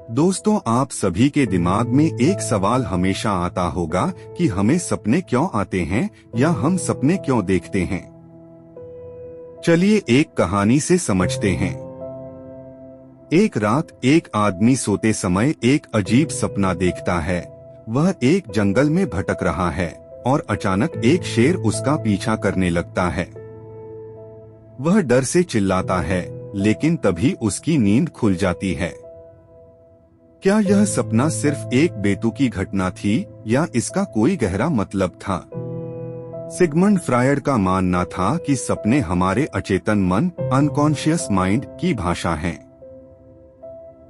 दोस्तों, आप सभी के दिमाग में एक सवाल हमेशा आता होगा कि हमें सपने क्यों आते हैं या हम सपने क्यों देखते हैं। चलिए एक कहानी से समझते हैं। एक रात एक आदमी सोते समय एक अजीब सपना देखता है। वह एक जंगल में भटक रहा है और अचानक एक शेर उसका पीछा करने लगता है। वह डर से चिल्लाता है, लेकिन तभी उसकी नींद खुल जाती है। क्या यह सपना सिर्फ एक बेतुकी घटना थी या इसका कोई गहरा मतलब था? सिगमंड फ्रायड का मानना था कि सपने हमारे अचेतन मन अनकॉन्शियस माइंड की भाषा हैं।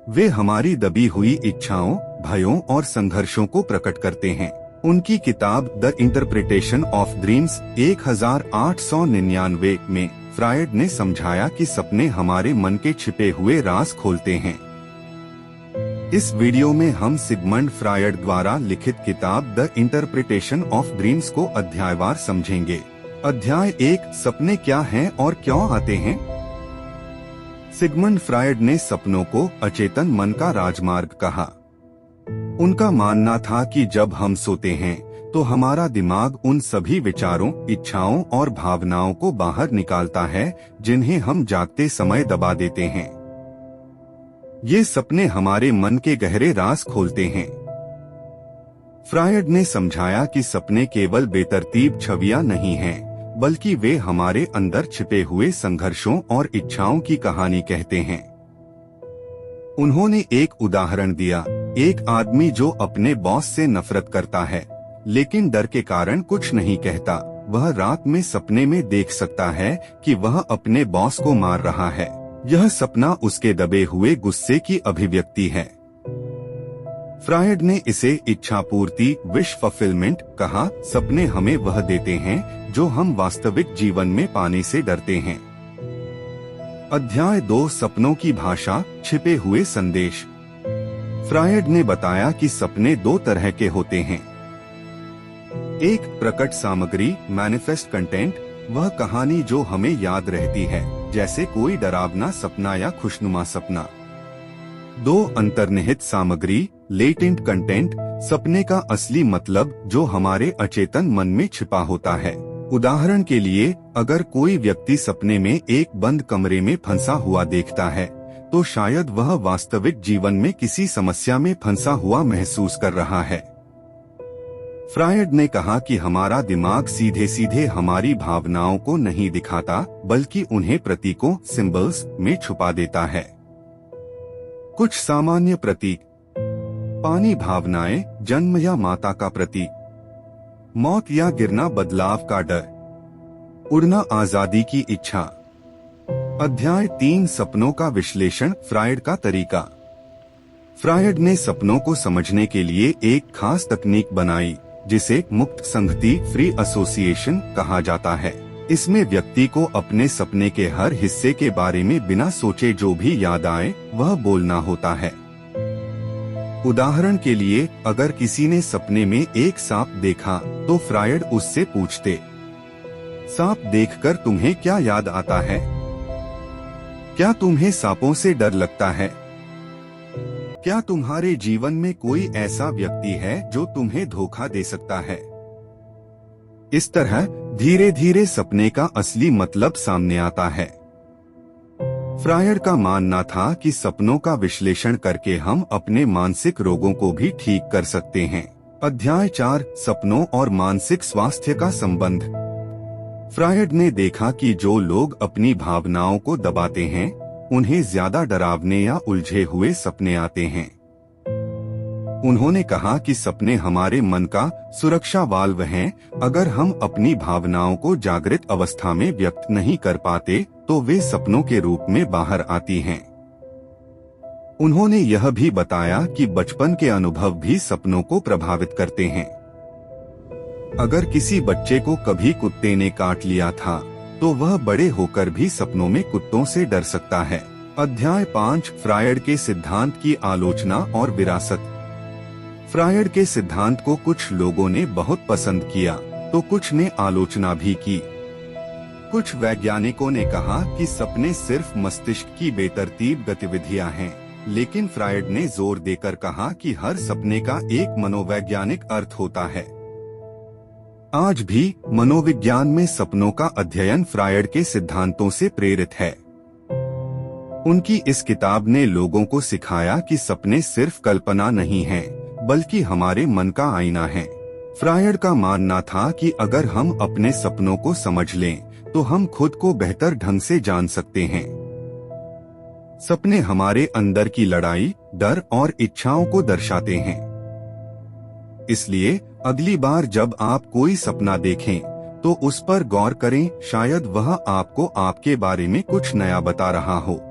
वे हमारी दबी हुई इच्छाओं, भयों और संघर्षों को प्रकट करते हैं। उनकी किताब द इंटरप्रिटेशन ऑफ ड्रीम्स 1899 में फ्रायड ने समझाया कि सपने हमारे मन के छिपे हुए राज खोलते हैं। इस वीडियो में हम सिगमंड फ्रायड द्वारा लिखित किताब द इंटरप्रिटेशन ऑफ ड्रीम्स को अध्यायवार समझेंगे। अध्याय 1, सपने क्या हैं और क्यों आते हैं। सिगमंड फ्रायड ने सपनों को अचेतन मन का राजमार्ग कहा। उनका मानना था कि जब हम सोते हैं तो हमारा दिमाग उन सभी विचारों, इच्छाओं और भावनाओं को बाहर निकालता है जिन्हें हम जागते समय दबा देते हैं। ये सपने हमारे मन के गहरे राज खोलते हैं। फ्रायड ने समझाया कि सपने केवल बेतरतीब छवियां नहीं हैं, बल्कि वे हमारे अंदर छिपे हुए संघर्षों और इच्छाओं की कहानी कहते हैं। उन्होंने एक उदाहरण दिया। एक आदमी जो अपने बॉस से नफरत करता है, लेकिन डर के कारण कुछ नहीं कहता, वह रात में सपने में देख सकता है कि वह अपने बॉस को मार रहा है। यह सपना उसके दबे हुए गुस्से की अभिव्यक्ति है। फ्रायड ने इसे इच्छा पूर्ति, विश फुलफिलमेंट कहा। सपने हमें वह देते हैं जो हम वास्तविक जीवन में पाने से डरते हैं। अध्याय 2, सपनों की भाषा, छिपे हुए संदेश। फ्रायड ने बताया कि सपने दो तरह के होते हैं। एक प्रकट सामग्री, मैनिफेस्ट कंटेंट, वह कहानी जो हमें याद रहती है, जैसे कोई डरावना सपना या खुशनुमा सपना। 2, अंतर्निहित सामग्री, लेटेंट कंटेंट, सपने का असली मतलब जो हमारे अचेतन मन में छिपा होता है। उदाहरण के लिए, अगर कोई व्यक्ति सपने में एक बंद कमरे में फंसा हुआ देखता है, तो शायद वह वास्तविक जीवन में किसी समस्या में फंसा हुआ महसूस कर रहा है। फ्रायड ने कहा कि हमारा दिमाग सीधे सीधे हमारी भावनाओं को नहीं दिखाता, बल्कि उन्हें प्रतीकों, सिंबल्स में छुपा देता है। कुछ सामान्य प्रतीक: पानी भावनाएं, जन्म या माता का प्रतीक, मौत या गिरना, बदलाव का डर, उड़ना, आजादी की इच्छा। अध्याय 3, सपनों का विश्लेषण, फ्रायड का तरीका। फ्रायड ने सपनों को समझने के लिए एक खास तकनीक बनाई जिसे मुक्त संगति, फ्री एसोसिएशन कहा जाता है। इसमें व्यक्ति को अपने सपने के हर हिस्से के बारे में बिना सोचे जो भी याद आए वह बोलना होता है। उदाहरण के लिए, अगर किसी ने सपने में एक सांप देखा तो फ्रायड उससे पूछते, सांप देखकर तुम्हें क्या याद आता है? क्या तुम्हें सांपों से डर लगता है? क्या तुम्हारे जीवन में कोई ऐसा व्यक्ति है जो तुम्हें धोखा दे सकता है? इस तरह धीरे धीरे सपने का असली मतलब सामने आता है। फ्रायड का मानना था कि सपनों का विश्लेषण करके हम अपने मानसिक रोगों को भी ठीक कर सकते हैं। अध्याय 4, सपनों और मानसिक स्वास्थ्य का संबंध। फ्रायड ने देखा कि जो लोग अपनी भावनाओं को दबाते हैं, उन्हें ज्यादा डरावने या उलझे हुए सपने आते हैं। उन्होंने कहा कि सपने हमारे मन का सुरक्षा वाल्व हैं। अगर हम अपनी भावनाओं को जागृत अवस्था में व्यक्त नहीं कर पाते, तो वे सपनों के रूप में बाहर आती हैं। उन्होंने यह भी बताया कि बचपन के अनुभव भी सपनों को प्रभावित करते हैं। अगर किसी बच्चे को कभी कुत्ते ने काट लिया था, तो वह बड़े होकर भी सपनों में कुत्तों से डर सकता है। अध्याय 5, फ्रायड के सिद्धांत की आलोचना और विरासत। फ्रायड के सिद्धांत को कुछ लोगों ने बहुत पसंद किया, तो कुछ ने आलोचना भी की। कुछ वैज्ञानिकों ने कहा कि सपने सिर्फ मस्तिष्क की बेतरतीब गतिविधियां हैं। लेकिन फ्रायड ने जोर देकर कहा कि हर सपने का एक मनोवैज्ञानिक अर्थ होता है। आज भी मनोविज्ञान में सपनों का अध्ययन फ्रायड के सिद्धांतों से प्रेरित है। उनकी इस किताब ने लोगों को सिखाया कि सपने सिर्फ कल्पना नहीं हैं, बल्कि हमारे मन का आईना है। फ्रायड का मानना था कि अगर हम अपने सपनों को समझ लें, तो हम खुद को बेहतर ढंग से जान सकते हैं। सपने हमारे अंदर की लड़ाई, डर और इच्छाओं को दर्शाते हैं। इसलिए अगली बार जब आप कोई सपना देखें, तो उस पर गौर करें, शायद वह आपको आपके बारे में कुछ नया बता रहा हो।